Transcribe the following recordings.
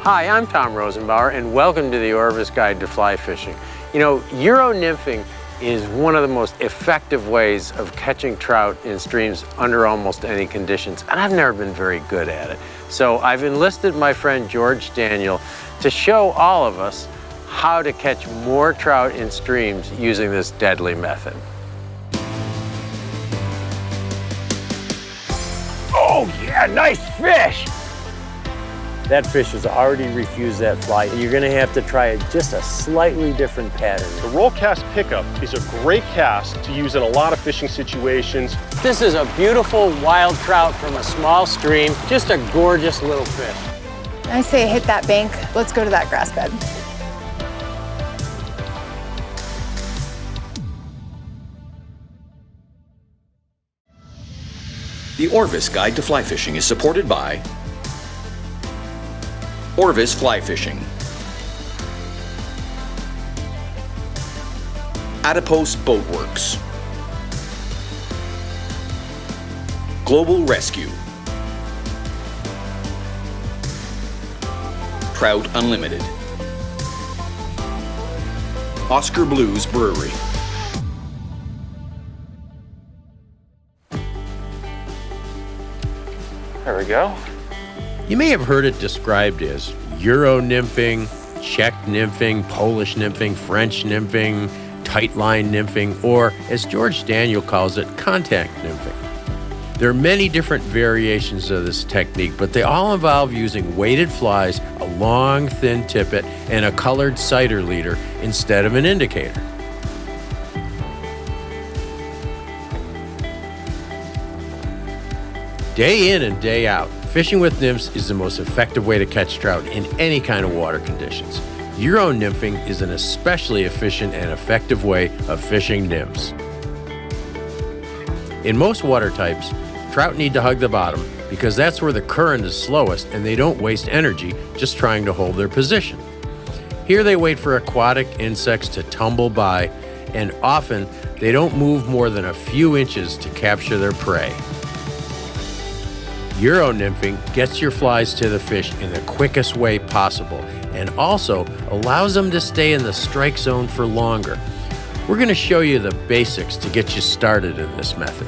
Hi, I'm Tom Rosenbauer, and welcome to the Orvis Guide to Fly Fishing. You know, Euro Nymphing is one of the most effective ways of catching trout in streams under almost any conditions, and I've never been very good at it. So I've enlisted my friend George Daniel to show all of us how to catch more trout in streams using this deadly method. Oh yeah, nice fish! That fish has already refused that fly. You're gonna have to try just a slightly different pattern. The roll cast pickup is a great cast to use in a lot of fishing situations. This is a beautiful wild trout from a small stream, just a gorgeous little fish. I say hit that bank, let's go to that grass bed. The Orvis Guide to Fly Fishing is supported by Orvis Fly Fishing, Adipose Boat Works, Global Rescue, Trout Unlimited, Oscar Blues Brewery. There we go. You may have heard it described as Euro nymphing, Czech nymphing, Polish nymphing, French nymphing, tight line nymphing, or as George Daniel calls it, contact nymphing. There are many different variations of this technique, but they all involve using weighted flies, a long, thin tippet, and a colored cider leader instead of an indicator. Day in and day out, fishing with nymphs is the most effective way to catch trout in any kind of water conditions. Euro nymphing is an especially efficient and effective way of fishing nymphs. In most water types, trout need to hug the bottom because that's where the current is slowest and they don't waste energy just trying to hold their position. Here they wait for aquatic insects to tumble by, and often they don't move more than a few inches to capture their prey. Euro nymphing gets your flies to the fish in the quickest way possible and also allows them to stay in the strike zone for longer. We're going to show you the basics to get you started in this method.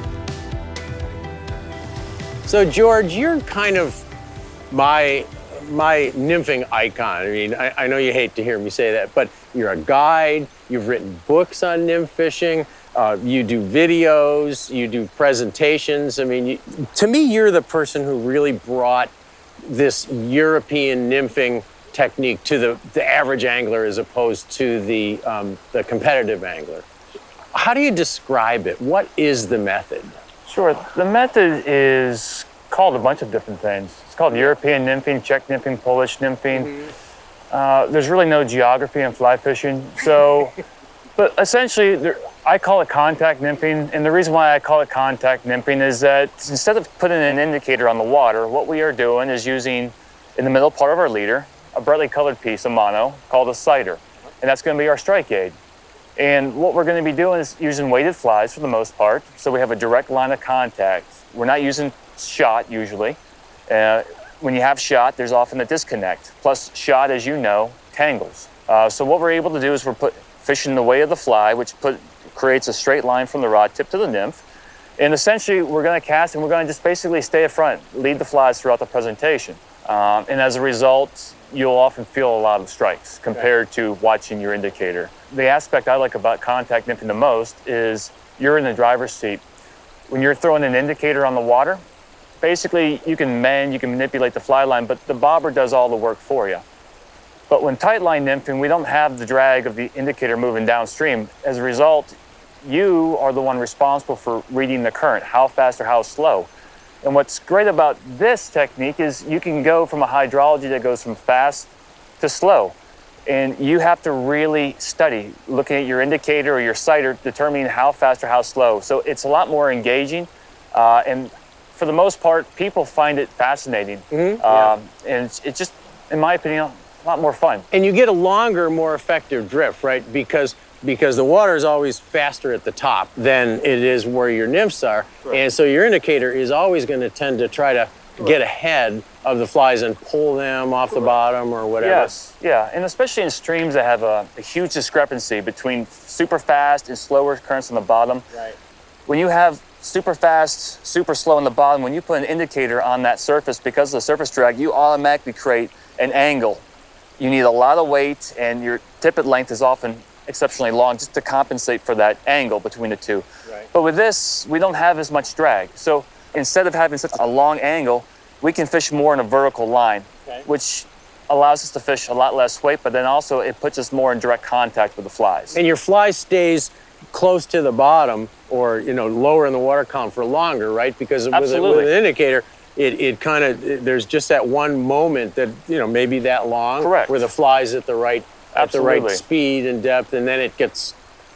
So George, you're kind of my nymphing icon. I mean, I know you hate to hear me say that, but you're a guide, you've written books on nymph fishing, you do videos, you do presentations. I mean, to me, you're the person who really brought this European nymphing technique to the average angler as opposed to the competitive angler. How do you describe it? What is the method? Sure, the method is called a bunch of different things. It's called European nymphing, Czech nymphing, Polish nymphing. There's really no geography in fly fishing, so, but essentially, I call it contact nymphing, and the reason why I call it contact nymphing is that instead of putting an indicator on the water, what we are doing is using, in the middle part of our leader, a brightly colored piece of mono called a cider, and that's going to be our strike aid. And what we're going to be doing is using weighted flies for the most part, so we have a direct line of contact. We're not using shot usually. When you have shot, there's often a disconnect. Plus, shot, as you know, tangles. So what we're able to do is we're fishing the way of the fly, which creates a straight line from the rod tip to the nymph. And essentially, we're going to cast and we're going to just basically stay at front, lead the flies throughout the presentation. And as a result, you'll often feel a lot of strikes compared to watching your indicator. The aspect I like about contact nymphing the most is you're in the driver's seat. When you're throwing an indicator on the water, basically you can manipulate the fly line, but the bobber does all the work for you. But when tight line nymphing, we don't have the drag of the indicator moving downstream. As a result, you are the one responsible for reading the current, how fast or how slow. And what's great about this technique is you can go from a hydrology that goes from fast to slow. And you have to really study, looking at your indicator or your sighter, determining how fast or how slow. So it's a lot more engaging. And for the most part, people find it fascinating. And it's just, in my opinion, a lot more fun. And you get a longer, more effective drift, right? Because the water is always faster at the top than it is where your nymphs are. Right. And so your indicator is always going to tend to try to get ahead of the flies and pull them off the bottom or whatever? Yes, yeah, and especially in streams that have a huge discrepancy between super fast and slower currents on the bottom. Right. When you have super fast, super slow on the bottom, when you put an indicator on that surface, because of the surface drag, you automatically create an angle. You need a lot of weight, and your tippet length is often exceptionally long just to compensate for that angle between the two. Right. But with this, we don't have as much drag. So instead of having such a long angle, we can fish more in a vertical line, which allows us to fish a lot less weight, but then also it puts us more in direct contact with the flies. And your fly stays close to the bottom, or lower in the water column for longer, right? Because with an indicator, it kind of, there's just that one moment that maybe that long. Correct. Where the fly's at the right speed and depth, and then it gets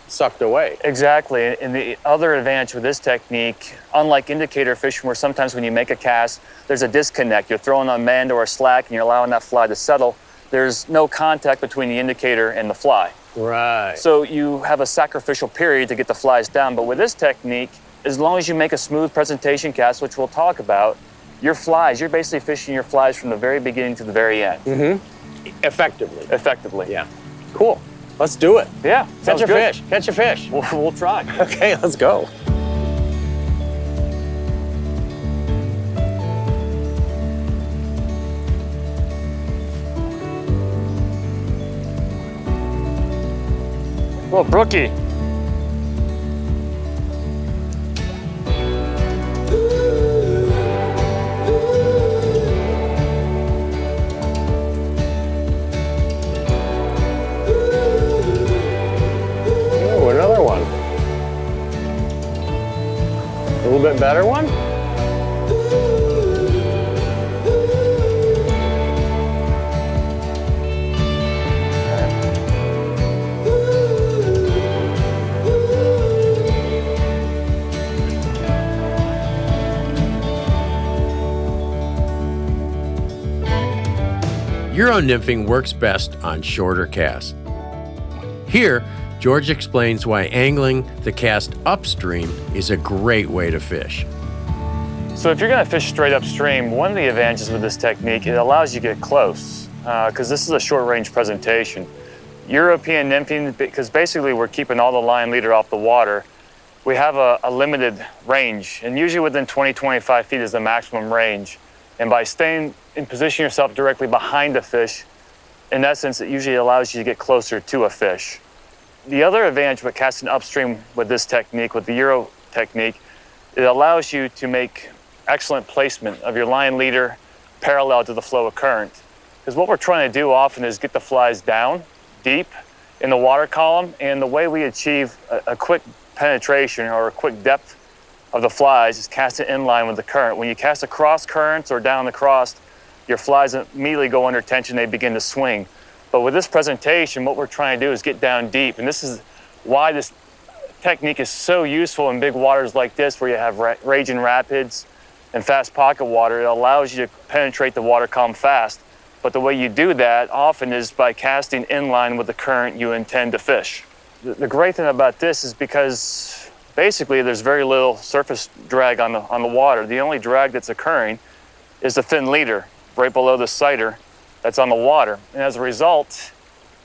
sucked away. Exactly. And the other advantage with this technique, unlike indicator fishing, where sometimes when you make a cast, there's a disconnect. You're throwing on mend or a slack and you're allowing that fly to settle. There's no contact between the indicator and the fly. Right. So you have a sacrificial period to get the flies down. But with this technique, as long as you make a smooth presentation cast, which we'll talk about, your flies, you're basically fishing your flies from the very beginning to the very end. Mm-hmm. Effectively. Yeah. Cool. Let's do it. Yeah. Catch a fish. Catch a fish. We'll try. Okay, let's go. Well, Brookie. Oh, another one. A little bit better one? Euro nymphing works best on shorter casts. Here, George explains why angling the cast upstream is a great way to fish. So if you're going to fish straight upstream, one of the advantages with this technique, it allows you to get close, because this is a short-range presentation. European nymphing, because basically we're keeping all the line leader off the water, we have a limited range, and usually within 20-25 feet is the maximum range. And by staying and positioning yourself directly behind a fish, in essence, it usually allows you to get closer to a fish. The other advantage with casting upstream with this technique, with the Euro technique, it allows you to make excellent placement of your line leader parallel to the flow of current. Because what we're trying to do often is get the flies down, deep in the water column, and the way we achieve a quick penetration or a quick depth of the flies is cast it in line with the current. When you cast across currents or down the cross, your flies immediately go under tension, they begin to swing. But with this presentation, what we're trying to do is get down deep, and this is why this technique is so useful in big waters like this, where you have raging rapids and fast pocket water. It allows you to penetrate the water column fast, but the way you do that often is by casting in line with the current you intend to fish. The great thing about this is because basically there's very little surface drag on the water. The only drag that's occurring is the thin leader right below the sighter that's on the water. And as a result,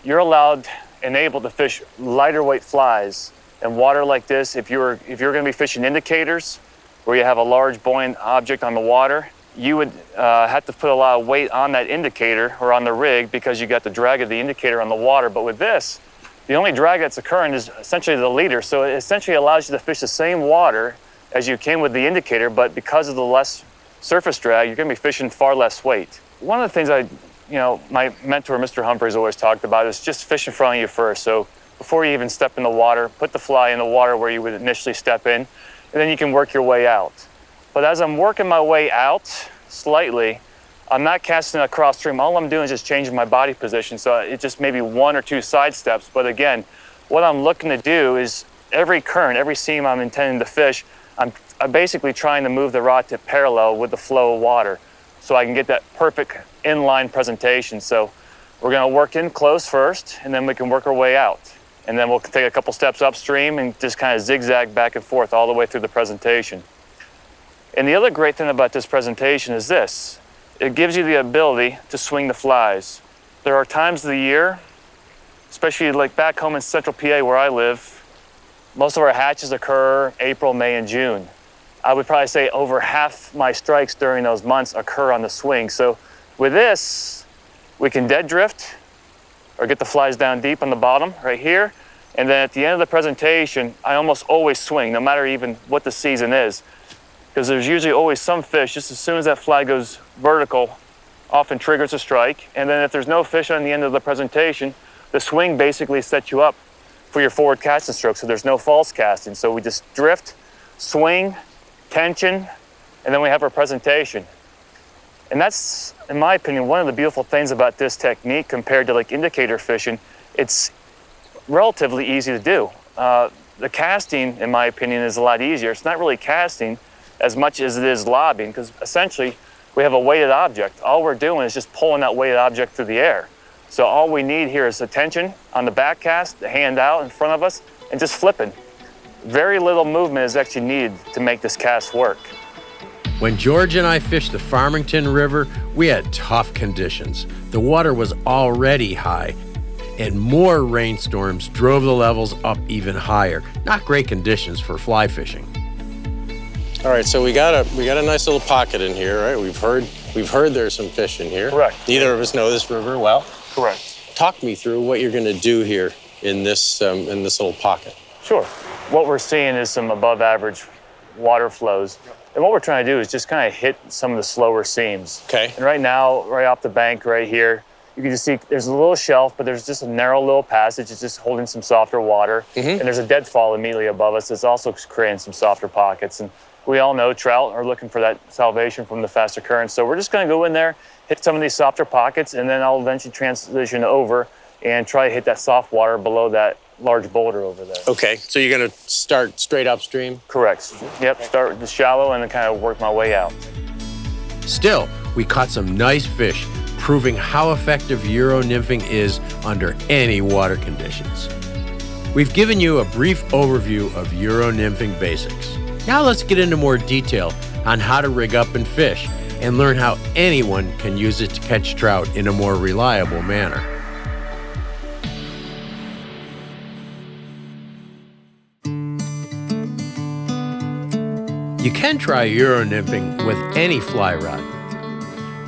you're allowed and able to fish lighter weight flies in water like this. If you're going to be fishing indicators where you have a large buoyant object on the water, you would have to put a lot of weight on that indicator or on the rig because you got the drag of the indicator on the water. But with this, the only drag that's occurring is essentially the leader. So it essentially allows you to fish the same water as you can with the indicator, but because of the less surface drag, you're going to be fishing far less weight. One of the things my mentor, Mr. Humphreys, always talked about is just fish in front of you first. So before you even step in the water, put the fly in the water where you would initially step in, and then you can work your way out. But as I'm working my way out slightly, I'm not casting across stream. All I'm doing is just changing my body position. So it's just maybe one or two side steps. But again, what I'm looking to do is every current, every seam I'm intending to fish, I'm basically trying to move the rod to parallel with the flow of water so I can get that perfect inline presentation. So we're going to work in close first, and then we can work our way out. And then we'll take a couple steps upstream and just kind of zigzag back and forth all the way through the presentation. And the other great thing about this presentation is it gives you the ability to swing the flies. There are times of the year, especially like back home in central PA where I live, most of our hatches occur April, May, and June. I would probably say over half my strikes during those months occur on the swing. So with this, we can dead drift or get the flies down deep on the bottom right here. And then at the end of the presentation, I almost always swing, no matter even what the season is, because there's usually always some fish. Just as soon as that fly goes vertical, often triggers a strike. And then if there's no fish on the end of the presentation, the swing basically sets you up for your forward casting stroke, so there's no false casting. So we just drift, swing, tension, and then we have our presentation. And that's, in my opinion, one of the beautiful things about this technique compared to like indicator fishing. It's relatively easy to do. The casting, in my opinion, is a lot easier. It's not really casting as much as it is lobbing, because essentially we have a weighted object. All we're doing is just pulling that weighted object through the air. So all we need here is the tension on the back cast, the hand out in front of us, and just flipping. Very little movement is actually needed to make this cast work. When George and I fished the Farmington River, we had tough conditions. The water was already high, and more rainstorms drove the levels up even higher. Not great conditions for fly fishing. All right, so we got a nice little pocket in here, right? We've heard there's some fish in here. Correct. Neither of us know this river well. Correct. Talk me through what you're going to do here in this little pocket. Sure. What we're seeing is some above average water flows. And what we're trying to do is just kind of hit some of the slower seams. Okay. And right now, right off the bank right here, you can just see there's a little shelf, but there's just a narrow little passage. It's just holding some softer water. And there's a deadfall immediately above us that's also creating some softer pockets. And we all know trout are looking for that salvation from the faster currents. So we're just going to go in there, hit some of these softer pockets, and then I'll eventually transition over and try to hit that soft water below that large boulder over there. Okay, so you're going to start straight upstream? Correct. Yep, start with the shallow and then kind of work my way out. Still, we caught some nice fish, proving how effective Euro nymphing is under any water conditions. We've given you a brief overview of Euro nymphing basics. Now let's get into more detail on how to rig up and fish and learn how anyone can use it to catch trout in a more reliable manner. You can try Euro nymphing with any fly rod,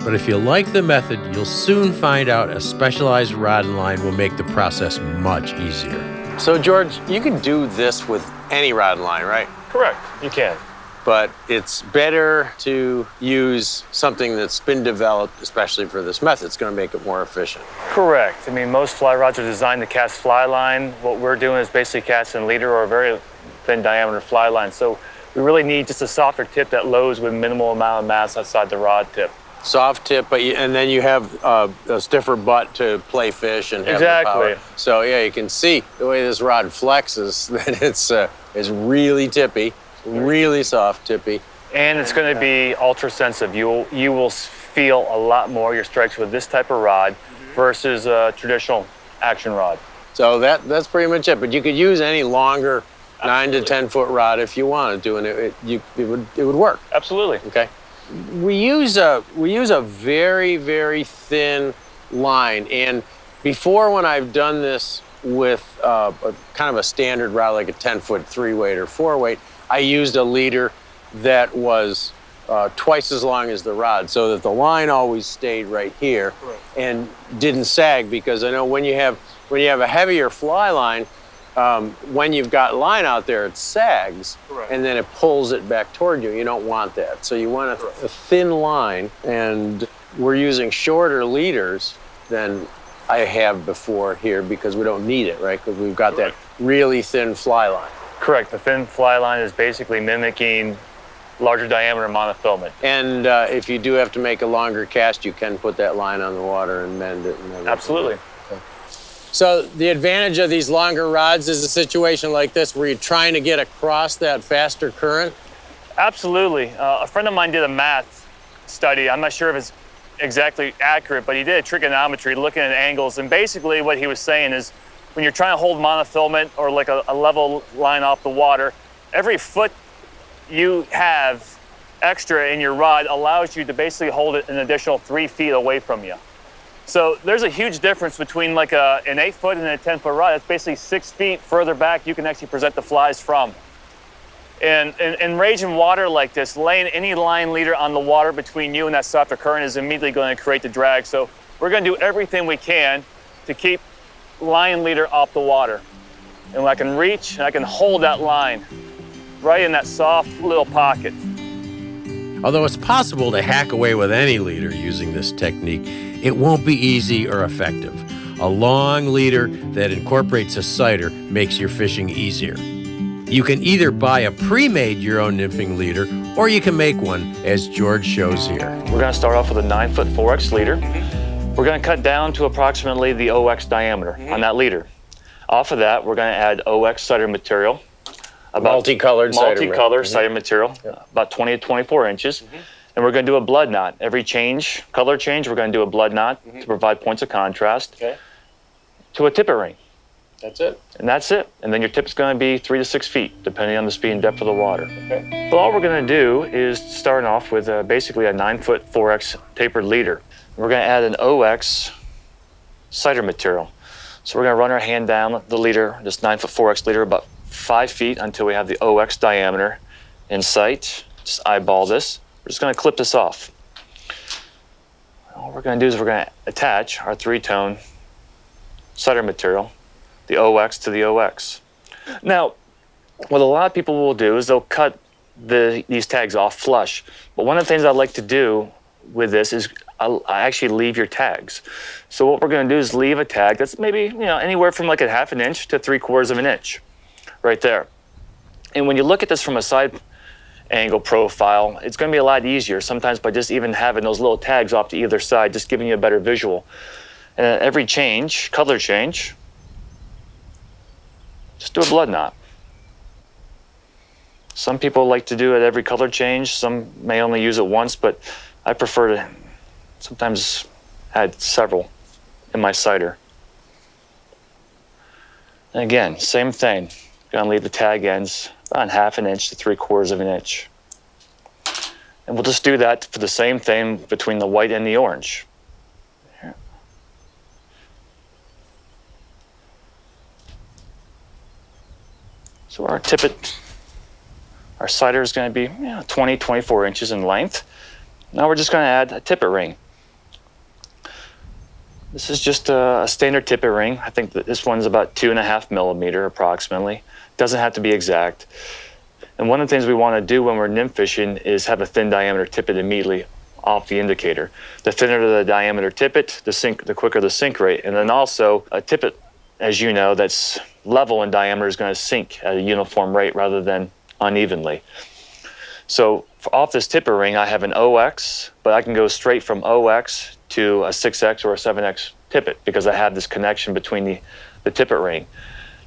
but if you like the method, you'll soon find out a specialized rod and line will make the process much easier. So George, you can do this with any rod and line, right? Correct, you can. But it's better to use something that's been developed, especially for this method. It's going to make it more efficient. Correct. I mean, most fly rods are designed to cast fly line. What we're doing is basically casting leader or a very thin diameter fly line. So we really need just a softer tip that loads with minimal amount of mass outside the rod tip. Soft tip, and then you have a stiffer butt to play fish and have Exactly. the power. So yeah, you can see the way this rod flexes that it's really tippy, really soft tippy. And it's going to be ultra sensitive. You will feel a lot more your strikes with this type of rod versus a traditional action rod. So that's pretty much it. But you could use any longer 9 to 10 foot rod if you wanted to, and it would work. Absolutely. Okay. We use a very, very thin line, and before, when I've done this with a kind of a standard rod like a 10-foot 3-weight or 4-weight, I used a leader that was twice as long as the rod, so that the line always stayed right here and didn't sag. Because I know when you have a heavier fly line, when you've got line out there, it sags, and then it pulls it back toward you. You don't want that. So you want a thin line, and we're using shorter leaders than I have before here because we don't need it, right? Because we've got that really thin fly line. Correct. The thin fly line is basically mimicking larger diameter monofilament. And if you do have to make a longer cast, you can put that line on the water and mend it. And Absolutely. So the advantage of these longer rods is a situation like this where you're trying to get across that faster current? Absolutely. A friend of mine did a math study. I'm not sure if it's exactly accurate, but he did a trigonometry looking at angles. And basically what he was saying is when you're trying to hold monofilament or like a level line off the water, every foot you have extra in your rod allows you to basically hold it an additional 3 feet away from you. So there's a huge difference between like an 8-foot and a 10-foot rod. That's basically 6 feet further back you can actually present the flies from. And in raging water like this, laying any line leader on the water between you and that softer current is immediately going to create the drag. So we're going to do everything we can to keep line leader off the water. And when I can reach, and I can hold that line right in that soft little pocket. Although it's possible to hack away with any leader using this technique, it won't be easy or effective. A long leader that incorporates a sighter makes your fishing easier. You can either buy a pre-made Euro Nymphing leader, or you can make one, as George shows here. We're going to start off with a 9-foot 4X leader. We're going to cut down to approximately the OX diameter on that leader. Off of that, we're going to add OX cider material. Multicolored cider material, about 20 to 24 inches. And we're going to do a blood knot. Every color change, we're going to do a blood knot to provide points of contrast to a tippet ring. That's it. And that's it. And then your tip's going to be 3 to 6 feet, depending on the speed and depth of the water. Okay. So all we're going to do is start off with basically a 9-foot 4X tapered leader. We're going to add an OX cider material. So we're going to run our hand down the leader, this 9-foot 4X leader, about 5 feet until we have the OX diameter in sight. Just eyeball this. We're just going to clip this off. All we're going to do is we're going to attach our 3-tone cider material, the OX to the OX. Now, what a lot of people will do is they'll cut these tags off flush. But one of the things I like to do with this is I actually leave your tags. So what we're going to do is leave a tag that's maybe anywhere from like a 1/2 inch to 3/4 inch, right there. And when you look at this from a side angle profile, it's going to be a lot easier sometimes by just even having those little tags off to either side, just giving you a better visual. And at every color change, just do a blood knot. Some people like to do it every color change. Some may only use it once, but I prefer to sometimes add several in my cider. And again, same thing. Gonna leave the tag ends about 1/2 inch to 3/4 inch. And we'll just do that for the same thing between the white and the orange. Here. So our tippet, our cider is going to be 20, 24 inches in length. Now we're just going to add a tippet ring. This is just a standard tippet ring. I think that this one's about 2.5 millimeter approximately. Doesn't have to be exact. And one of the things we want to do when we're nymph fishing is have a thin diameter tippet immediately off the indicator. The thinner the diameter tippet, the quicker the sink rate. And then also a tippet, as you know, that's level in diameter is going to sink at a uniform rate rather than unevenly. So off this tippet ring, I have an OX, but I can go straight from OX to a 6X or a 7X tippet because I have this connection between the tippet ring.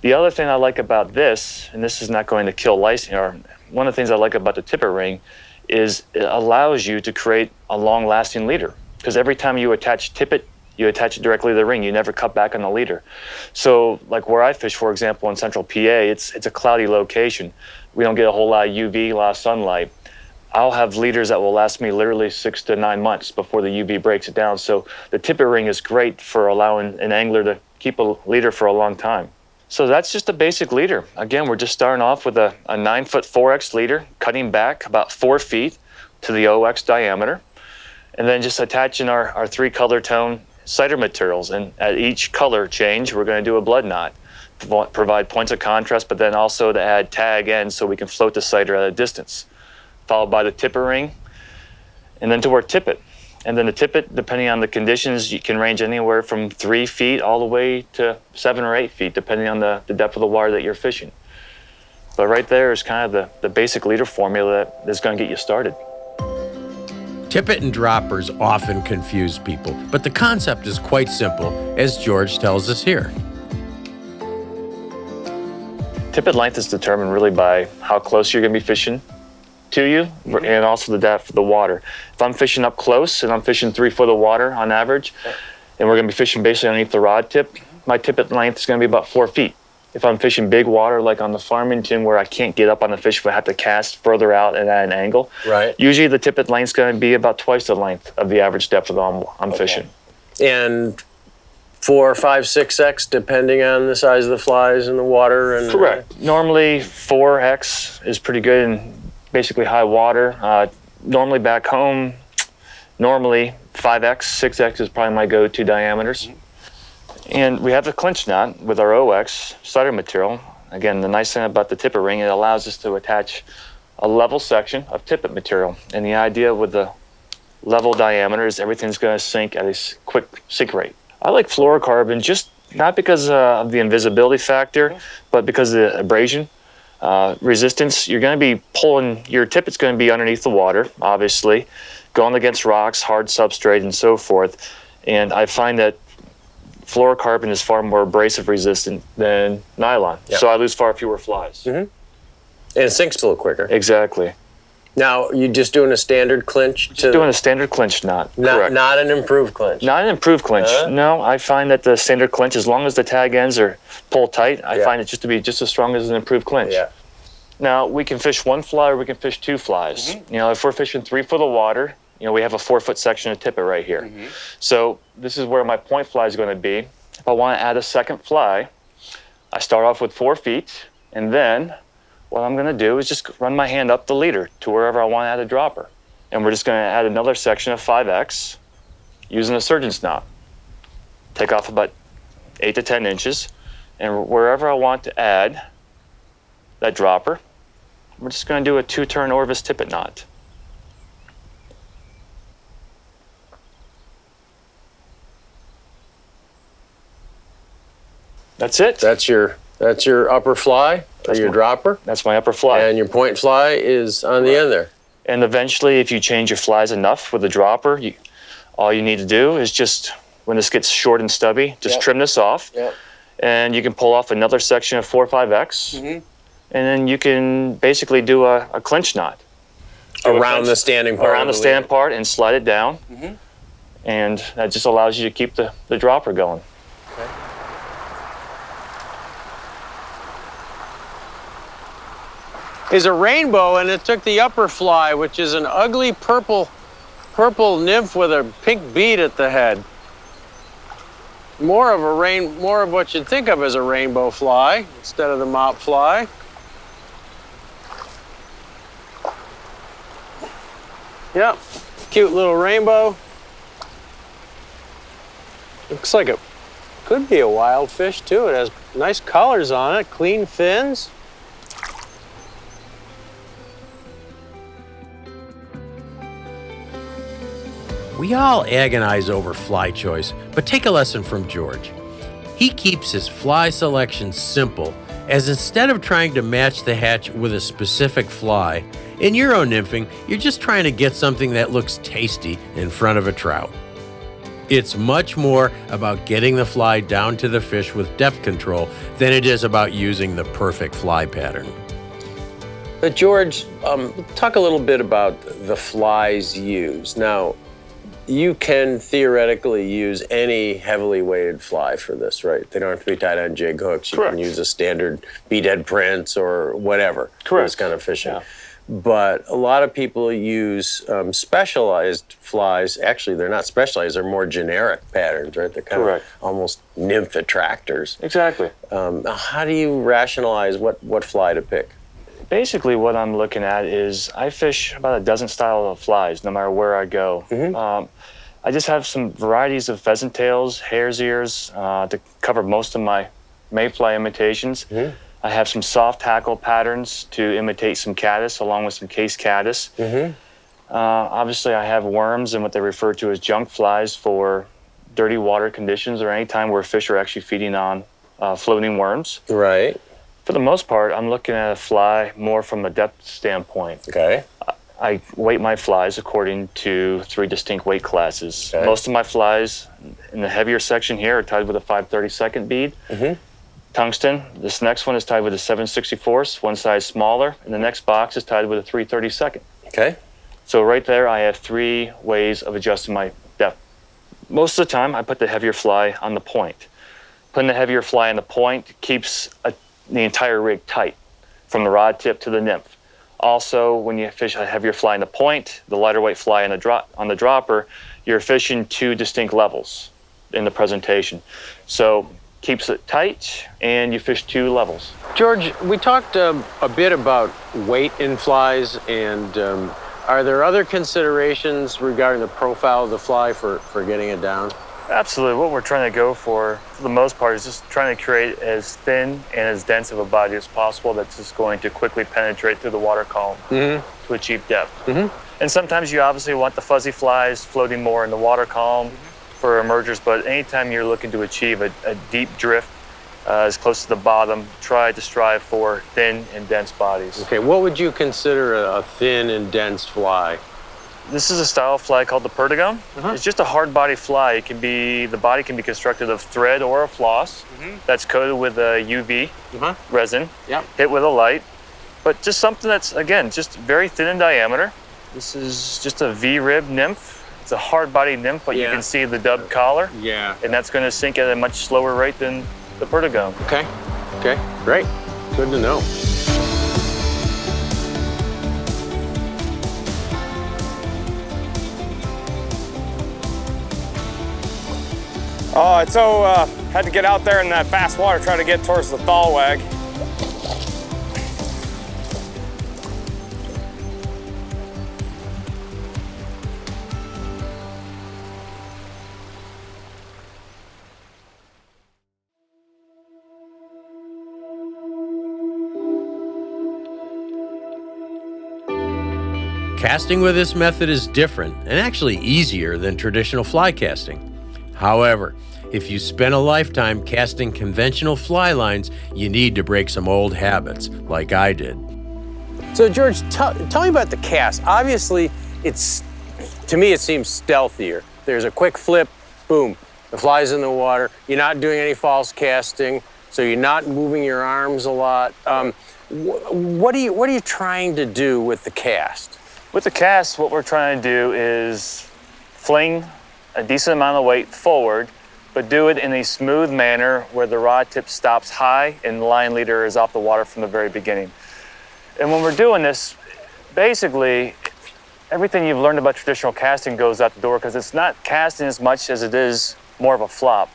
The other thing I like about this, and this is not going to kill lice, or one of the things I like about the tippet ring is it allows you to create a long-lasting leader because every time you attach tippet, you attach it directly to the ring. You never cut back on the leader. So like where I fish, for example, in central PA, it's a cloudy location. We don't get a whole lot of UV, a lot of sunlight. I'll have leaders that will last me literally 6 to 9 months before the UV breaks it down. So the tippet ring is great for allowing an angler to keep a leader for a long time. So that's just a basic leader. Again, we're just starting off with a 9-foot 4X leader, cutting back about 4 feet to the OX diameter, and then just attaching our 3 color tone cider materials. And at each color change, we're going to do a blood knot, provide points of contrast, but then also to add tag ends so we can float the cider at a distance, followed by the tippet ring, and then to our tippet. And then the tippet, depending on the conditions, you can range anywhere from 3 feet all the way to 7 or 8 feet, depending on the depth of the water that you're fishing. But right there is kind of the basic leader formula that is going to get you started. Tippet and droppers often confuse people, but the concept is quite simple, as George tells us here. Tippet length is determined really by how close you're going to be fishing to you, and also the depth of the water. If I'm fishing up close and I'm fishing 3 foot of water on average, and we're going to be fishing basically underneath the rod tip, my tippet length is going to be about 4 feet. if I'm fishing big water, like on the Farmington, where I can't get up on the fish, but I have to cast further out and at an angle. Right. Usually the tippet length's going to be about twice the length of the average depth that I'm fishing. And 4, 5, 6X, depending on the size of the flies in the water. And Correct. Normally 4X is pretty good in basically high water. Normally back home, normally 5X, 6X is probably my go-to diameters. And we have the clinch knot with our OX cider material. Again, the nice thing about the tippet ring, it allows us to attach a level section of tippet material. And the idea with the level diameter is everything's going to sink at a quick sink rate. I like fluorocarbon just not because of the invisibility factor, but because of the abrasion resistance. You're going to be pulling, your tippet's going to be underneath the water, obviously, going against rocks, hard substrate, and so forth. And I find that fluorocarbon is far more abrasive resistant than nylon. Yep. So I lose far fewer flies. And it sinks a little quicker. Exactly. Now, you just doing a standard clinch? Just doing a standard clinch knot. Correct. Not an improved clinch? Not an improved clinch. No, I find that the standard clinch, as long as the tag ends are pulled tight, I find it just to be just as strong as an improved clinch. Yeah. Now, we can fish 1 fly or we can fish 2 flies. You know, if we're fishing 3 foot of water, you know, we have a 4-foot section of tippet right here. So this is where my point fly is going to be. If I want to add a second fly, I start off with 4 feet, and then what I'm going to do is just run my hand up the leader to wherever I want to add a dropper. And we're just going to add another section of 5X using a surgeon's knot. Take off about 8 to 10 inches, and wherever I want to add that dropper, we're just going to do a 2-turn Orvis tippet knot. That's it. That's your upper fly, or your dropper? That's my upper fly. And your point fly is on the end there. And eventually, if you change your flies enough with the dropper, all you need to do is just, when this gets short and stubby, just trim this off. And you can pull off another section of 4 or 5X. And then you can basically do a clinch knot. Around the standing part? Around the stand part and slide it down. And that just allows you to keep the dropper going. Is a rainbow, and it took the upper fly, which is an ugly purple nymph with a pink bead at the head. More of what you'd think of as a rainbow fly instead of the mop fly. Yep, cute little rainbow. Looks like it could be a wild fish too. It has nice colors on it, clean fins. We all agonize over fly choice, but take a lesson from George. He keeps his fly selection simple, as instead of trying to match the hatch with a specific fly, in Euro nymphing, you're just trying to get something that looks tasty in front of a trout. It's much more about getting the fly down to the fish with depth control than it is about using the perfect fly pattern. But George, talk a little bit about the flies used. Now, you can theoretically use any heavily weighted fly for this, right? They don't have to be tied on jig hooks. You can use a standard BEAD-HEAD Prince or whatever for this kind of fishing. But a lot of people use specialized flies. Actually, they're not specialized. They're more generic patterns, right? They're kind of almost nymph attractors. Exactly. How do you rationalize what fly to pick? Basically, what I'm looking at is I fish about a dozen styles of flies, no matter where I go. I just have some varieties of pheasant tails, hare's ears to cover most of my mayfly imitations. I have some soft tackle patterns to imitate some caddis, along with some case caddis. Obviously, I have worms and what they refer to as junk flies for dirty water conditions or any time where fish are actually feeding on floating worms. Right. For the most part, I'm looking at a fly more from a depth standpoint. Okay. I weight my flies according to 3 distinct weight classes. Most of my flies in the heavier section here are tied with a 5/32 bead. Tungsten. This next one is tied with a 7/64, one size smaller, and the next box is tied with a 3/32. Okay. So right there, I have 3 ways of adjusting my depth. Most of the time, I put the heavier fly on the point. Putting the heavier fly on the point keeps a the entire rig tight, from the rod tip to the nymph. Also, when you fish, have your fly in the point, the lighter weight fly on the dropper, you're fishing 2 distinct levels in the presentation. So keeps it tight, and you fish 2 levels. George, we talked a bit about weight in flies, and are there other considerations regarding the profile of the fly for getting it down? Absolutely. What we're trying to go for the most part, is just trying to create as thin and as dense of a body as possible that's just going to quickly penetrate through the water column to achieve depth. And sometimes you obviously want the fuzzy flies floating more in the water column for emergers, but anytime you're looking to achieve a deep drift as close to the bottom, try to strive for thin and dense bodies. Okay, what would you consider a thin and dense fly? This is a style of fly called the PERDIGON. It's just a hard body fly. The body can be constructed of thread or a floss that's coated with a UV resin, hit with a light, but just something that's, again, just very thin in diameter. This is just a V-rib nymph. It's a hard body nymph, but you can see the dubbed collar. And that's going to sink at a much slower rate than the PERDIGON. Okay, great, good to know. Oh, it's had to get out there in that fast water, try to get towards the thaw wag. Casting with this method is different and actually easier than traditional fly casting. However, if you spend a lifetime casting conventional fly lines, you need to break some old habits, like I did. So George, tell me about the cast. Obviously, to me it seems stealthier. There's a quick flip, boom, the fly's in the water. You're not doing any false casting, so you're not moving your arms a lot. What are you trying to do with the cast? With the cast, what we're trying to do is fling a decent amount of weight forward, but do it in a smooth manner where the rod tip stops high and the line leader is off the water from the very beginning. And when we're doing this, basically, everything you've learned about traditional casting goes out the door, because it's not casting as much as it is more of a flop.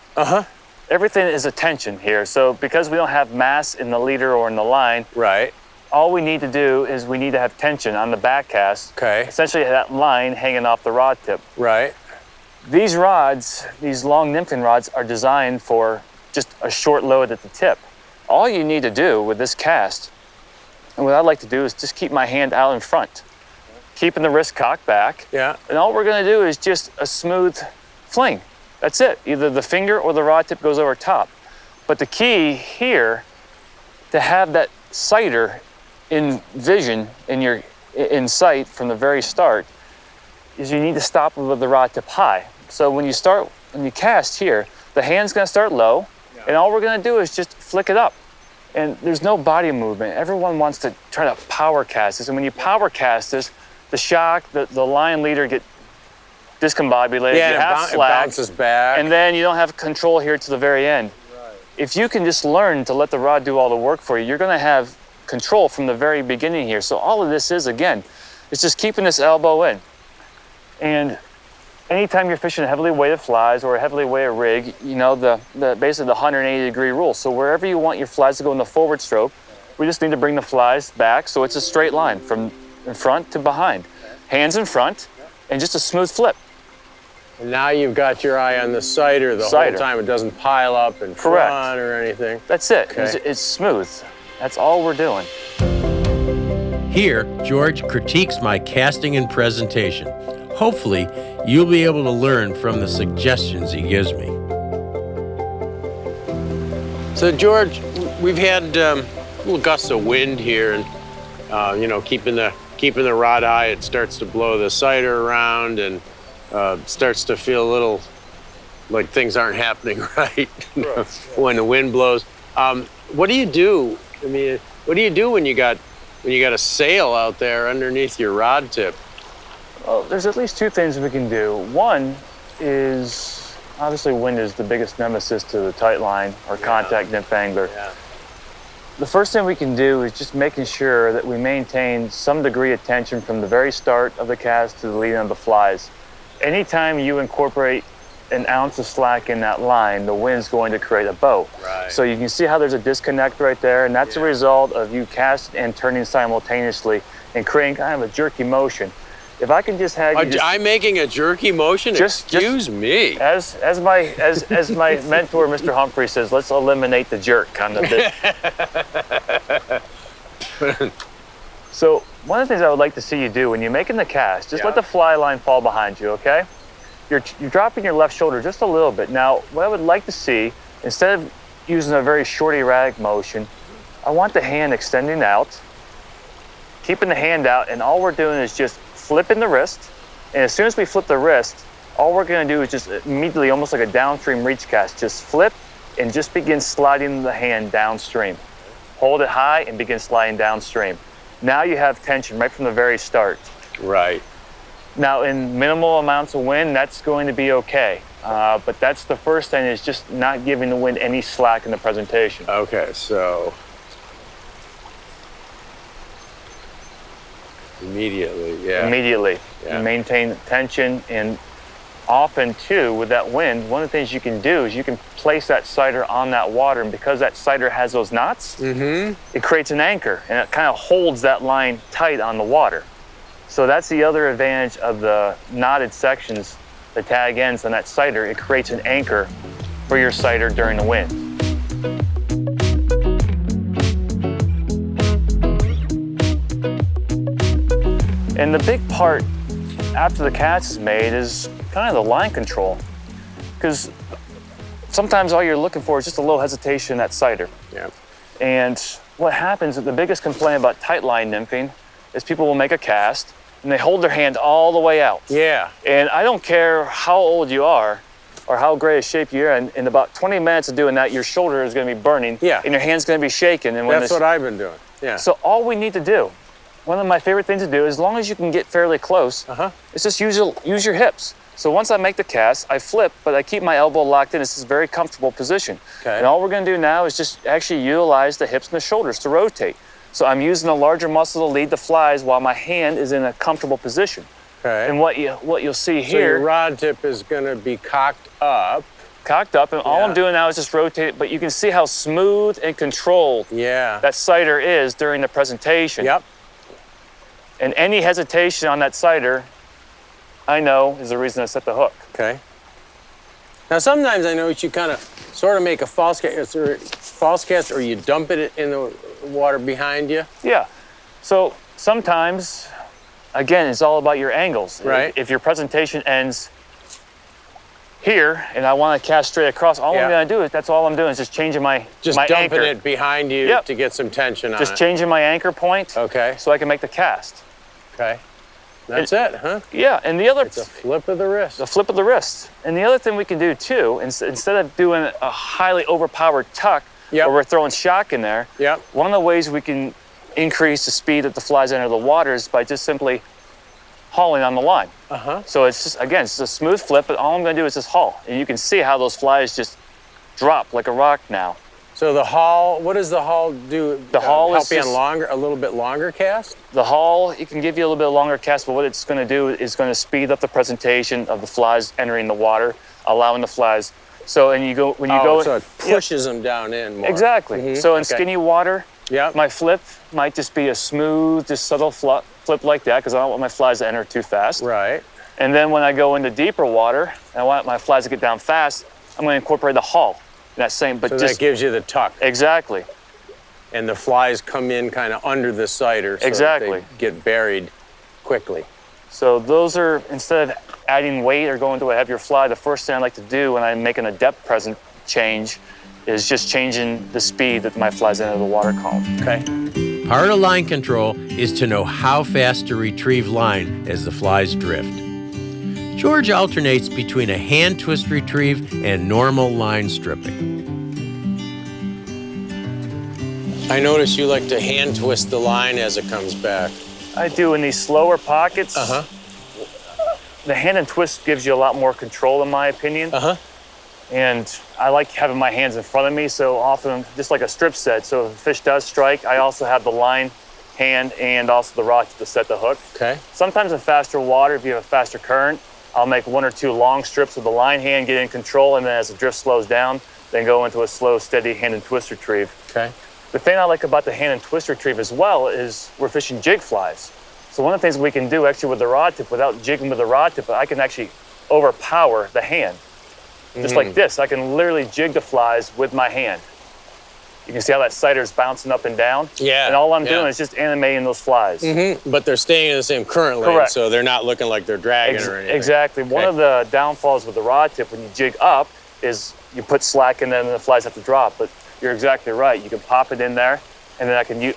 Everything is a tension here. So because we don't have mass in the leader or in the line, all we need to do is we need to have tension on the back cast. Essentially that line hanging off the rod tip. These rods, these long nymphing rods, are designed for just a short load at the tip. All you need to do with this cast, and what I like to do, is just keep my hand out in front, keeping the wrist cocked back. And all we're gonna do is just a smooth fling. That's it. Either the finger or the rod tip goes over top. But the key here, to have that sighter in vision, in sight from the very start, is you need to stop with the rod tip high. So when you cast here, the hand's gonna start low, and all we're gonna do is just flick it up. And there's no body movement. Everyone wants to try to power cast this, and when you power cast this, the shock, the line leader get discombobulated, you have it bounces back. and then you don't have control here to the very end. If you can just learn to let the rod do all the work for you, you're gonna have control from the very beginning here. So all of this is, again, it's just keeping this elbow in. And anytime you're fishing heavily weighted flies or a heavily weighted rig, you know, basically the 180-degree rule. So wherever you want your flies to go in the forward stroke, we just need to bring the flies back so it's a straight line from in front to behind. Hands in front, and just a smooth flip. And now you've got your eye on the sighter the whole time. It doesn't pile up in front or anything. That's it. It's smooth. That's all we're doing. Here, George critiques my casting and presentation. Hopefully, you'll be able to learn from the suggestions he gives me. So George, we've had little gusts of wind here, and you know, keeping the rod high, it starts to blow the sighter around, and starts to feel a little like things aren't happening right when the wind blows. What do you do? I mean, what do you do when you got a sail out there underneath your rod tip? Well, there's at least two things we can do. One is, obviously wind is the biggest nemesis to the tight line or contact nymph angler. the first thing we can do is just making sure that we maintain some degree of tension from the very start of the cast to the leading of the flies. Anytime you incorporate an ounce of slack in that line, the wind's going to create a bow. Right. So you can see how there's a disconnect right there, and that's a result of you casting and turning simultaneously and creating kind of a jerky motion. If I can just have you just, I'm making a jerky motion? Excuse me. As my mentor, Mr. Humphrey, says, let's eliminate the jerk on the bit. So one of the things I would like to see you do when you're making the cast, just let the fly line fall behind you, okay? You're dropping your left shoulder just a little bit. Now, what I would like to see, instead of using a very short erratic motion, I want the hand extending out, keeping the hand out, and all we're doing is just flipping the wrist. And as soon as we flip the wrist, all we're gonna do is just immediately, almost like a downstream reach cast, just flip and just begin sliding the hand downstream. Hold it high and begin sliding downstream. Now you have tension right from the very start. Right. Now, in minimal amounts of wind, that's going to be okay. But that's the first thing, is just not giving the wind any slack in the presentation. Okay, so immediately, yeah. Immediately. Yeah. You maintain tension, and often too, with that wind, one of the things you can do is you can place that sighter on that water, and because that sighter has those knots, it creates an anchor, and it kind of holds that line tight on the water. So that's the other advantage of the knotted sections, the tag ends on that sighter. It creates an anchor for your sighter during the wind. And the big part after the cast is made is kind of the line control, because sometimes all you're looking for is just a little hesitation in that sighter. Yeah. And what happens, the biggest complaint about tight line nymphing is people will make a cast and they hold their hand all the way out. Yeah. And I don't care how old you are or how great a shape you're in about 20 minutes of doing that, your shoulder is going to be burning. Yeah. And your hand's going to be shaking. And when That's what I've been doing. Yeah. So all we need to do, one of my favorite things to do, as long as you can get fairly close, is just use your hips. So once I make the cast, I flip, but I keep my elbow locked in. This is a very comfortable position. Okay. And all we're going to do now is just actually utilize the hips and the shoulders to rotate. So I'm using a larger muscle to lead the flies while my hand is in a comfortable position. Okay. And what you'll see So here, your rod tip is going to be cocked up. and all I'm doing now is just rotate it, but you can see how smooth and controlled that sighter is during the presentation. Yep. And any hesitation on that sighter, I know, is the reason I set the hook. Okay. Now sometimes I know you kind of sort of make a false cast, or you dump it in the water behind you. Yeah. So sometimes, again, it's all about your angles. Right. If your presentation ends here and I want to cast straight across, all I'm going to do is, that's all I'm doing is just changing my dumping anchor. it behind you to get some tension on it. Just changing my anchor point. Okay. So I can make the cast. Okay. That's it, huh? Yeah, and the other... It's a flip of the wrist. The flip of the wrist. And the other thing we can do too, instead of doing a highly overpowered tuck, where we're throwing shock in there, one of the ways we can increase the speed that the flies enter the water is by just simply hauling on the line. So it's just, again, it's a smooth flip, but all I'm gonna do is just haul. And you can see how those flies just drop like a rock now. So the haul, what does the haul do? The haul help is you just, on a little bit longer cast? The haul, it can give you a little bit longer cast, but what it's gonna do is gonna speed up the presentation of the flies entering the water, allowing the flies. So, and you go, when you go... So it pushes them down in more. Exactly. So in skinny water, Yep. My flip might just be a smooth, just subtle flip like that, because I don't want my flies to enter too fast. Right. And then when I go into deeper water, and I want my flies to get down fast, I'm going to incorporate the haul. That same, but so just that gives you the tuck. Exactly. And the flies come in kind of under the sighter, so Exactly. that they get buried quickly. So those are, instead of adding weight or going to a heavier fly, the first thing I like to do when I'm making a depth present change is just changing the speed that my flies enter the water column. Okay. Part of line control is to know how fast to retrieve line as the flies drift. George alternates between a hand twist retrieve and normal line stripping. I notice you like to hand twist the line as it comes back. I do in these slower pockets. The hand and twist gives you a lot more control, in my opinion. And I like having my hands in front of me, so often, just like a strip set, so if a fish does strike, I also have the line hand and also the rod to set the hook. Okay. Sometimes in faster water, if you have a faster current, I'll make 1 or 2 long strips with the line hand, get in control, and then as the drift slows down, then go into a slow, steady hand and twist retrieve. Okay. The thing I like about the hand and twist retrieve as well is we're fishing jig flies. So one of the things we can do actually with the rod tip, without jigging with the rod tip, I can actually overpower the hand. Just like this, I can literally jig the flies with my hand. You can see how that sighter is bouncing up and down. Yeah. And all I'm doing is just animating those flies. But they're staying in the same current lane, Correct. so they're not looking like they're dragging or anything. Exactly. One of the downfalls with the rod tip when you jig up is you put slack in there and the flies have to drop. But you're exactly right. You can pop it in there, and then I can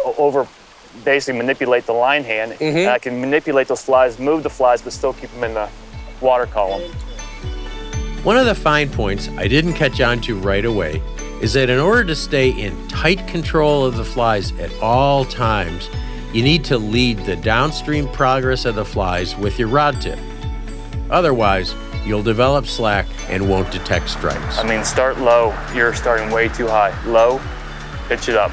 basically manipulate the line hand, and I can manipulate those flies, move the flies, but still keep them in the water column. One of the fine points I didn't catch on to right away is that in order to stay in tight control of the flies at all times, you need to lead the downstream progress of the flies with your rod tip. Otherwise, you'll develop slack and won't detect strikes. I mean, start low. You're starting way too high. Low, pitch it up.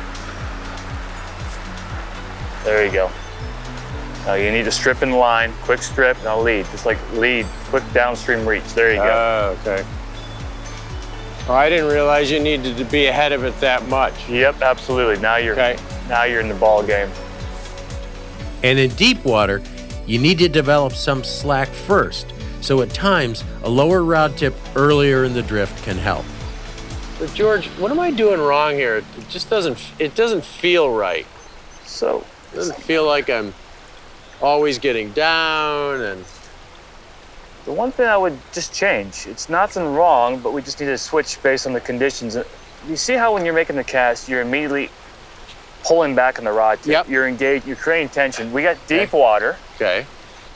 There you go. Now you need to strip in the line, quick strip, now lead. Just like lead, quick downstream reach. There you go. Oh, okay. Oh, I didn't realize you needed to be ahead of it that much. Yep, absolutely. Now you're in the ball game. And in deep water, you need to develop some slack first. So at times, a lower rod tip earlier in the drift can help. But George, what am I doing wrong here? It just doesn't feel right. So It doesn't feel like I'm always getting down and... the one thing I would just change, it's nothing wrong, but we just need to switch based on the conditions. You see how when you're making the cast, you're immediately pulling back on the rod tip. Yep. You're engaged, you're creating tension. We got deep water, Okay.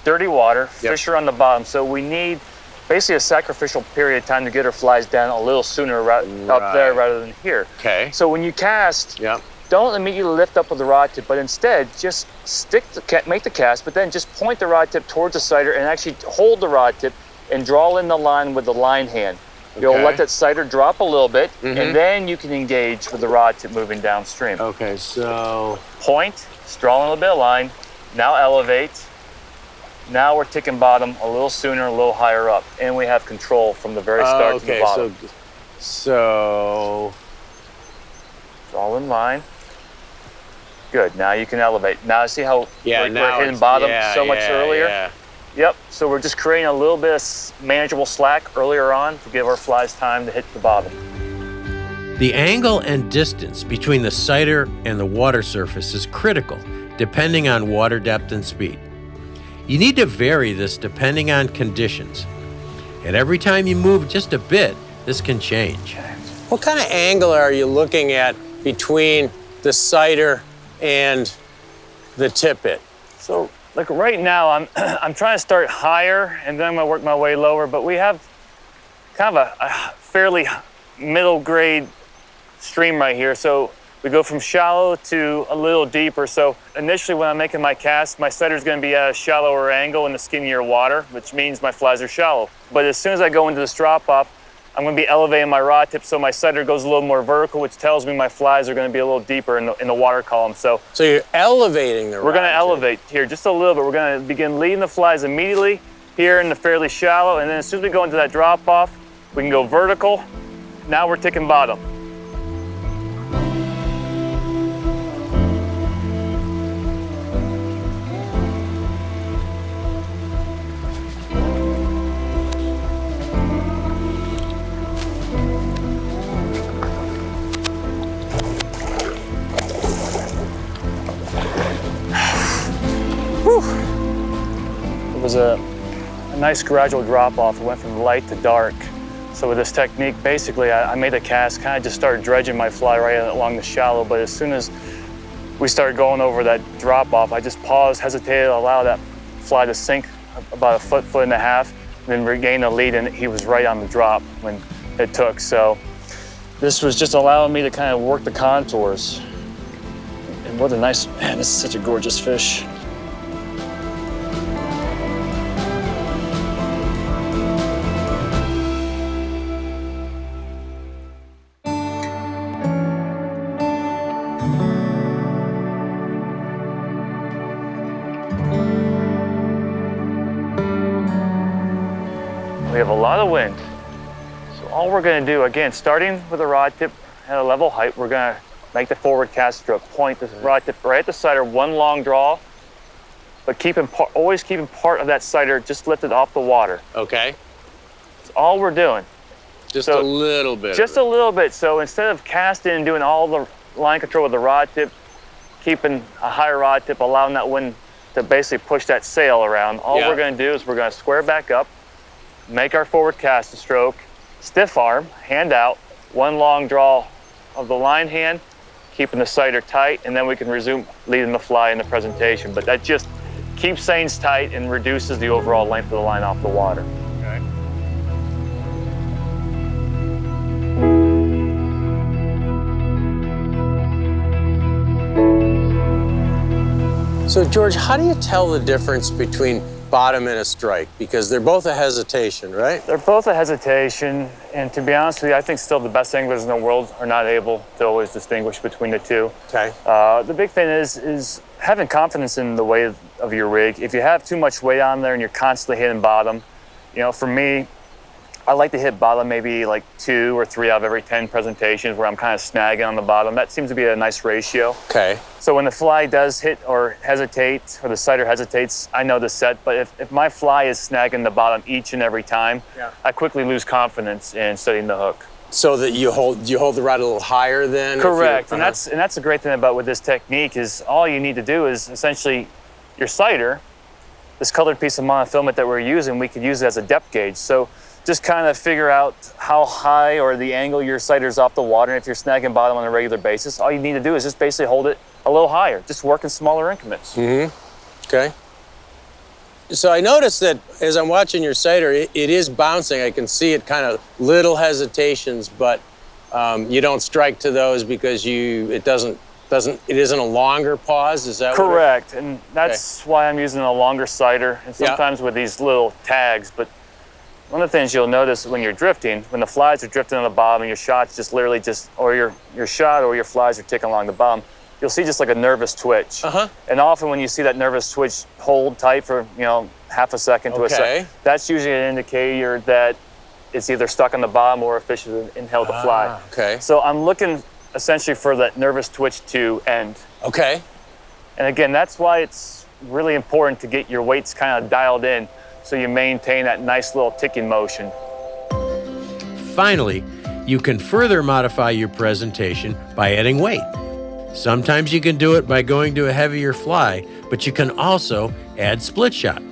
dirty water, fish are on the bottom, so we need basically a sacrificial period of time to get our flies down a little sooner up there rather than here. Okay. So when you cast, Yep. don't immediately lift up with the rod tip, but instead just make the cast, but then just point the rod tip towards the sighter and actually hold the rod tip and draw in the line with the line hand. You'll Okay. let that sighter drop a little bit, and then you can engage with the rod tip moving downstream. Okay, so... Point, draw a little bit of line, now elevate. Now we're ticking bottom a little sooner, a little higher up, and we have control from the very start to the bottom. So... Draw in line. Good, now you can elevate. Now see how we're hitting bottom so much earlier? Yeah. Yep, so we're just creating a little bit of manageable slack earlier on to give our flies time to hit the bottom. The angle and distance between the sighter and the water surface is critical, depending on water depth and speed. You need to vary this depending on conditions. And every time you move just a bit, this can change. What kind of angle are you looking at between the sighter and the tippet? So, like right now, I'm trying to start higher and then I'm gonna work my way lower, but we have kind of a fairly middle grade stream right here. So we go from shallow to a little deeper. So initially when I'm making my cast, my sighter's gonna be at a shallower angle in the skinnier water, which means my flies are shallow. But as soon as I go into this drop off, I'm gonna be elevating my rod tip so my sighter goes a little more vertical, which tells me my flies are gonna be a little deeper in the water column. So you're elevating the rod we're gonna tip. elevate here just a little bit. We're gonna begin leading the flies immediately here in the fairly shallow, and then as soon as we go into that drop off, we can go vertical. Now we're ticking bottom. It was a nice gradual drop off. It went from light to dark. So with this technique, basically, I made a cast, kind of just started dredging my fly right along the shallow, but as soon as we started going over that drop off, I just paused, hesitated, allowed that fly to sink about a foot and a half, and then regain the lead, and he was right on the drop when it took. So this was just allowing me to kind of work the contours. And what a nice, man, this is such a gorgeous fish. We have a lot of wind. So all we're gonna do, again, starting with a rod tip at a level height, we're gonna make the forward cast stroke, point the rod tip right at the sighter, one long draw, but always keeping part of that sighter just lifted off the water. Okay. That's all we're doing. Just a little bit. Just a little bit. So instead of casting and doing all the line control with the rod tip, keeping a higher rod tip, allowing that wind to basically push that sail around, all we're gonna do is we're gonna square back up, make our forward cast stroke, stiff arm, hand out, one long draw of the line hand, keeping the sighter tight, and then we can resume leading the fly in the presentation. But that just keeps things tight and reduces the overall length of the line off the water. Okay. So George, how do you tell the difference between bottom and a strike? Because they're both a hesitation, right? They're both a hesitation, and to be honest with you, I think still the best anglers in the world are not able to always distinguish between the two. Okay. The big thing is having confidence in the weight of your rig. If you have too much weight on there and you're constantly hitting bottom, you know, for me, I like to hit bottom maybe like 2 or 3 out of every 10 presentations where I'm kind of snagging on the bottom. That seems to be a nice ratio. Okay. So when the fly does hit or hesitate, or the sighter hesitates, I know the set. But if my fly is snagging the bottom each and every time, I quickly lose confidence in setting the hook. So that you hold the rod a little higher then? Correct, and that's the great thing about with this technique is all you need to do is essentially your sighter, this colored piece of monofilament that we're using, we could use it as a depth gauge. So just kind of figure out how high or the angle your sighter's off the water. And if you're snagging bottom on a regular basis, all you need to do is just basically hold it a little higher, just work in smaller increments. Okay. So I noticed that as I'm watching your sighter, it is bouncing. I can see it kind of little hesitations, but you don't strike to those because it isn't a longer pause. Is that correct? And that's why I'm using a longer sighter, and sometimes with these little tags. But one of the things you'll notice when you're drifting, when the flies are drifting on the bottom and your shots just literally or your shot or your flies are ticking along the bottom, you'll see just like a nervous twitch. And often when you see that nervous twitch hold tight for, you know, half a second to a second, that's usually an indicator that it's either stuck on the bottom or a fish has inhaled the fly. Okay. So I'm looking essentially for that nervous twitch to end. Okay. And again, that's why it's really important to get your weights kind of dialed in so you maintain that nice little ticking motion. Finally, you can further modify your presentation by adding weight. Sometimes you can do it by going to a heavier fly, but you can also add split shot.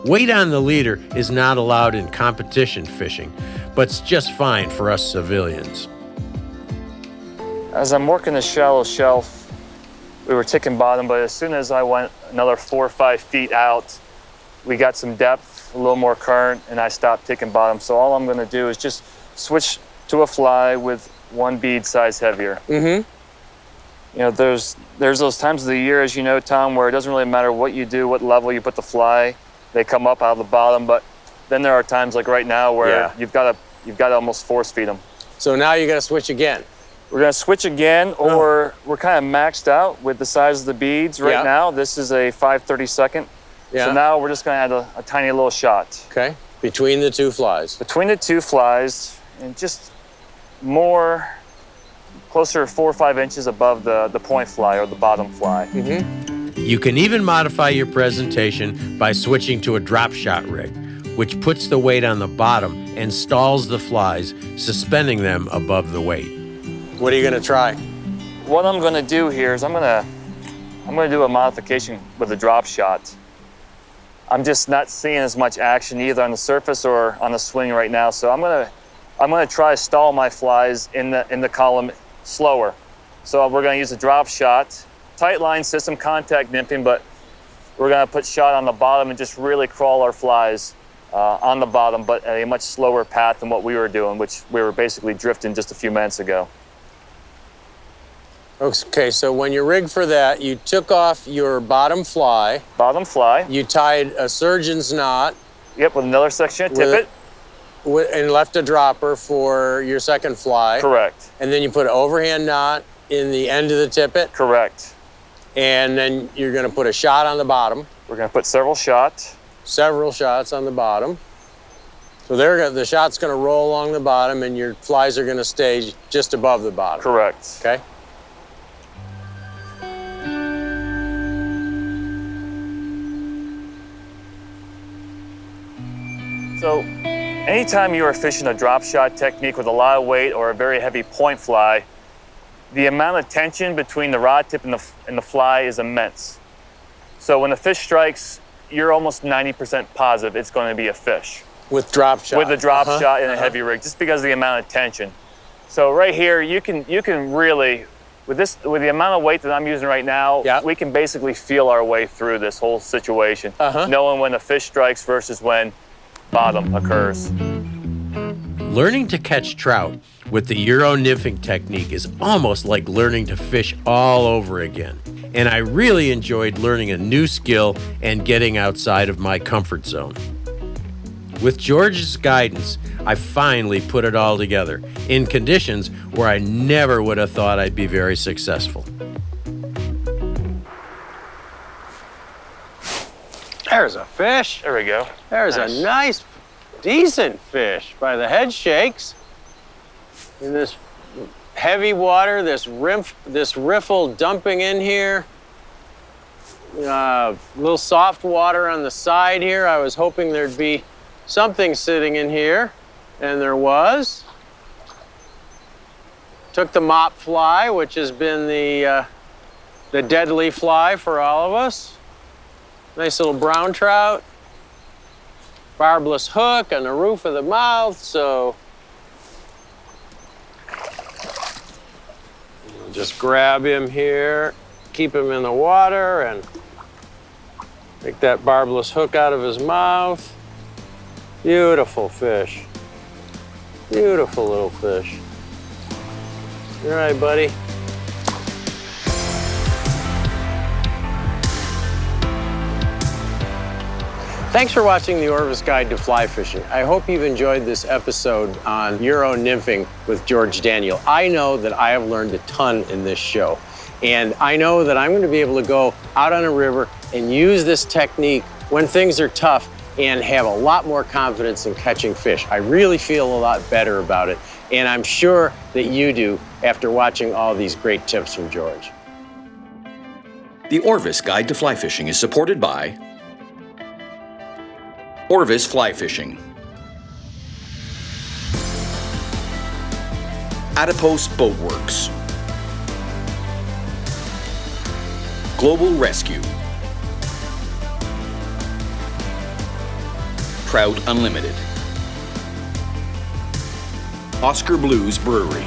Weight on the leader is not allowed in competition fishing, but it's just fine for us civilians. As I'm working the shallow shelf, we were ticking bottom, but as soon as I went another 4 or 5 feet out, we got some depth, a little more current, and I stopped ticking bottom. So all I'm gonna do is just switch to a fly with 1 bead size heavier. You know, there's those times of the year, as you know, Tom, where it doesn't really matter what you do, what level you put the fly, they come up out of the bottom. But then there are times like right now where you've got to almost force feed them. So now you're gonna switch again. We're gonna switch again, or we're kind of maxed out with the size of the beads right now. This is a 5/32. So now we're just gonna add a tiny little shot. Okay. Between the 2 flies. Between the 2 flies, and just more, closer to 4 or 5 inches above the point fly or the bottom fly. You can even modify your presentation by switching to a drop shot rig, which puts the weight on the bottom and stalls the flies, suspending them above the weight. What are you gonna try? What I'm gonna do here is I'm gonna do a modification with a drop shot. I'm just not seeing as much action either on the surface or on the swing right now, so I'm gonna try to stall my flies in the column slower. So we're gonna use a drop shot, tight line system, contact nymphing, but we're gonna put shot on the bottom and just really crawl our flies on the bottom, but at a much slower path than what we were doing, which we were basically drifting just a few minutes ago. Okay, so when you rigged for that, you took off your bottom fly. Bottom fly. You tied a surgeon's knot. Yep, with another section of tippet. And left a dropper for your second fly. Correct. And then you put an overhand knot in the end of the tippet. Correct. And then you're gonna put a shot on the bottom. We're gonna put several shots. Several shots on the bottom. So the shot's gonna roll along the bottom and your flies are gonna stay just above the bottom. Correct. Okay? So anytime you are fishing a drop shot technique with a lot of weight or a very heavy point fly, the amount of tension between the rod tip and the fly is immense. So when the fish strikes, you're almost 90% positive it's going to be a fish. With drop shot. With a drop shot in a heavy rig, just because of the amount of tension. So right here, you can really, with the amount of weight that I'm using right now, we can basically feel our way through this whole situation, knowing when the fish strikes versus when bottom occurs. Learning to catch trout with the Euro Nymphing technique is almost like learning to fish all over again. And I really enjoyed learning a new skill and getting outside of my comfort zone. With George's guidance, I finally put it all together in conditions where I never would have thought I'd be very successful. There's a fish. There we go. There's a nice, decent fish by the head shakes. In this heavy water, this riffle dumping in here. Little soft water on the side here. I was hoping there'd be something sitting in here, and there was. Took the mop fly, which has been the deadly fly for all of us. Nice little brown trout. Barbless hook on the roof of the mouth, so we'll just grab him here, keep him in the water, and take that barbless hook out of his mouth. Beautiful fish. Beautiful little fish. You all right, buddy? Thanks for watching the Orvis Guide to Fly Fishing. I hope you've enjoyed this episode on Euro Nymphing with George Daniel. I know that I have learned a ton in this show. And I know that I'm going to be able to go out on a river and use this technique when things are tough and have a lot more confidence in catching fish. I really feel a lot better about it. And I'm sure that you do after watching all these great tips from George. The Orvis Guide to Fly Fishing is supported by Orvis Fly Fishing, Adipose Boat Works, Global Rescue, Trout Unlimited, Oscar Blues Brewery.